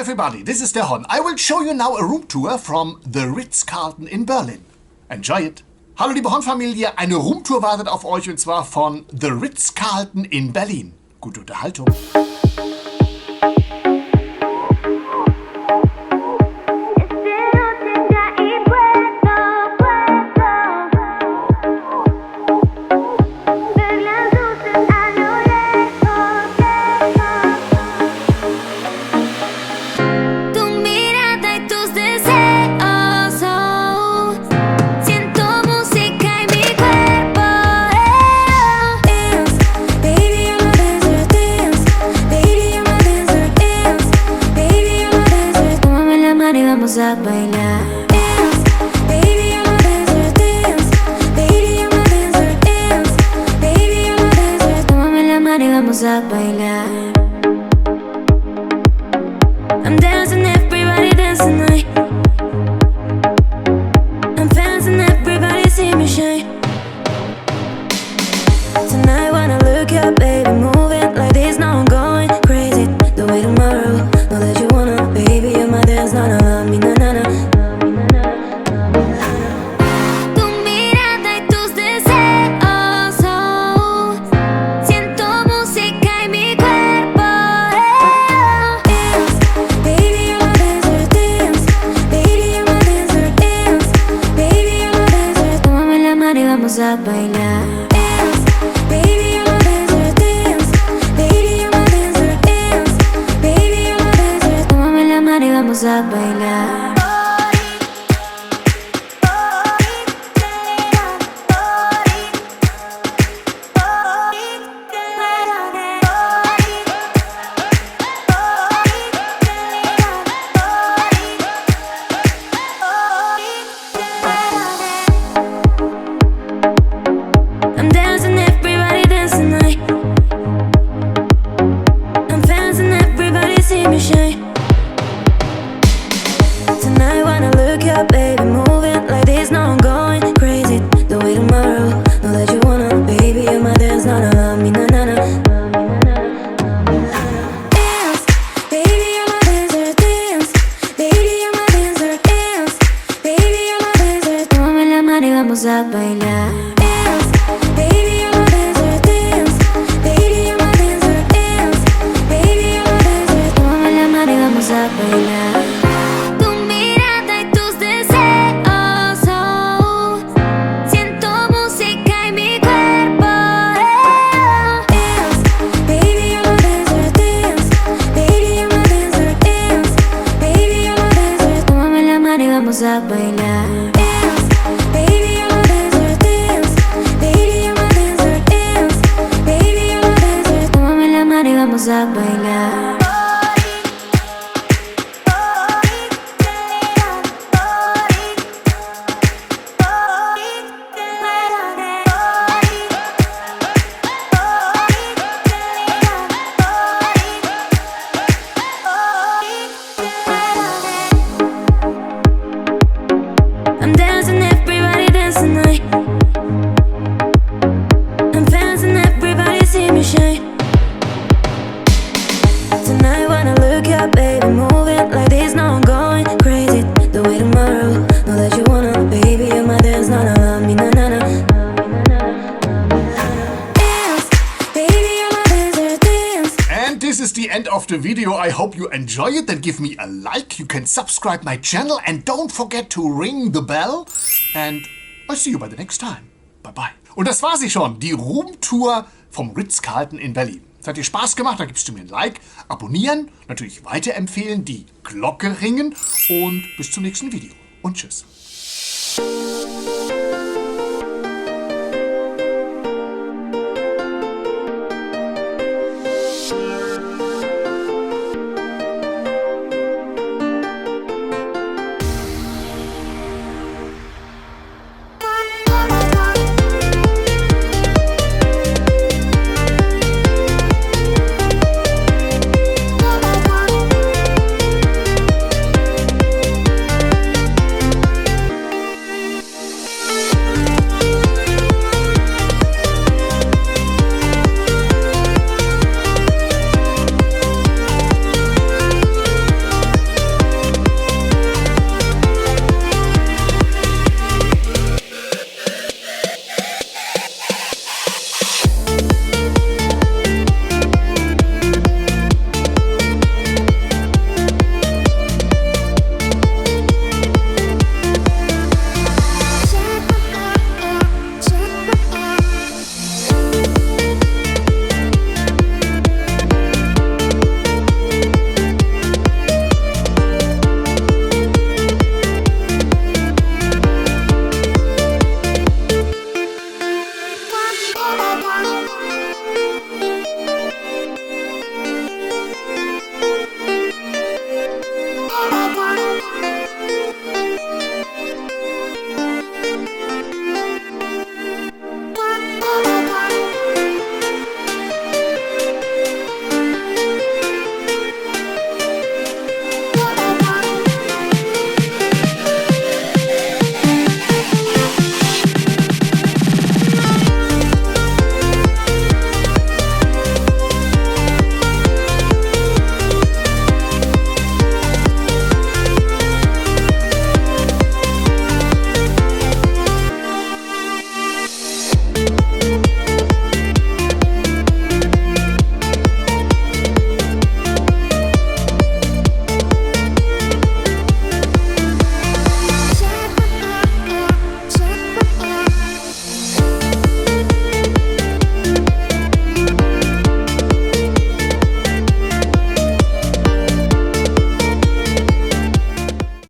everybody, this is der Hon. I will show you now a room tour from the Ritz-Carlton in Berlin. Enjoy it! Hallo liebe Hon-Familie, eine Roomtour wartet auf euch und zwar von the Ritz-Carlton in Berlin. Gute Unterhaltung! A bailar. Dance, baby, I'm a dancer, dance. Baby, I'm a dancer, dance. Baby, I'm a dancer. Tómame la mano y vamos a bailar. I'm dancing, everybody dance tonight. I'm dancing, everybody see me shine. Tonight when I look up, baby, moving like this, now I'm going crazy. The way tomorrow, know that you wanna, baby, you're my dance, no, no. A bailar. Dance, baby, I'm a dancer, dance. Baby, I'm a dancer, dance. Baby, I'm a dancer. Tómame la mano y vamos a bailar. Baby, moving like this, now I'm going crazy. The way tomorrow, know that you wanna, baby, you're my dance, na na na, me na na na. Dance, baby, I'm a dancer, dance. Baby, I'm a dancer, dance. Baby, I'm a dancer. Tómame la mano y vamos a bailar. Dance, baby, I'm a dancer, dance. Baby, I'm a dancer, dance. Baby, I'm a dancer. Tómame la mano y vamos a bailar. Vamos a bailar. Dance, baby, I'm a dancer, dance. Baby, I'm a dancer, dance. Baby, I'm a dancer. Tómame la mano y vamos a bailar. I'm dancing, everybody dance tonight. I'm dancing, everybody see me shine. Tonight when I look up, baby, moving like this, now I'm going crazy. The way tomorrow, know that you wanna, baby, you're my dance, na na na, me na na na. Dance, baby, I'm a dancer, dance. And this is the end of the video. I hope you enjoy it. Then give me a like. You can subscribe my channel and don't forget to ring the bell. And I'll see you by the next time. Bye bye. Und das war sie schon, die Roomtour vom Ritz-Carlton in Berlin. Es hat dir Spaß gemacht, dann gibst du mir ein Like, abonnieren, natürlich weiterempfehlen, die Glocke ringen und bis zum nächsten Video. Und tschüss.